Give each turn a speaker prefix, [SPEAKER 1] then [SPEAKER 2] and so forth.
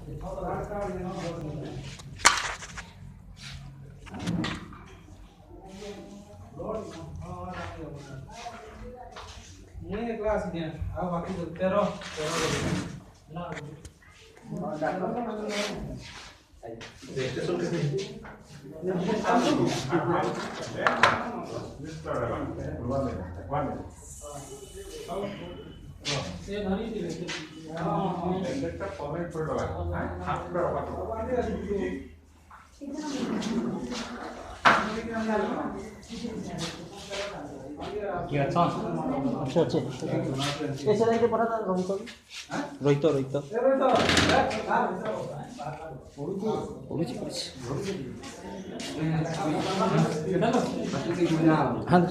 [SPEAKER 1] Ini kelas dia. Aku pakai teror.
[SPEAKER 2] কি আছো? আচ্ছা আচ্ছা এসে রাইতে পড়াটা রহিত রহিত রহিত পড়েছি পড়েছি হ্যাঁ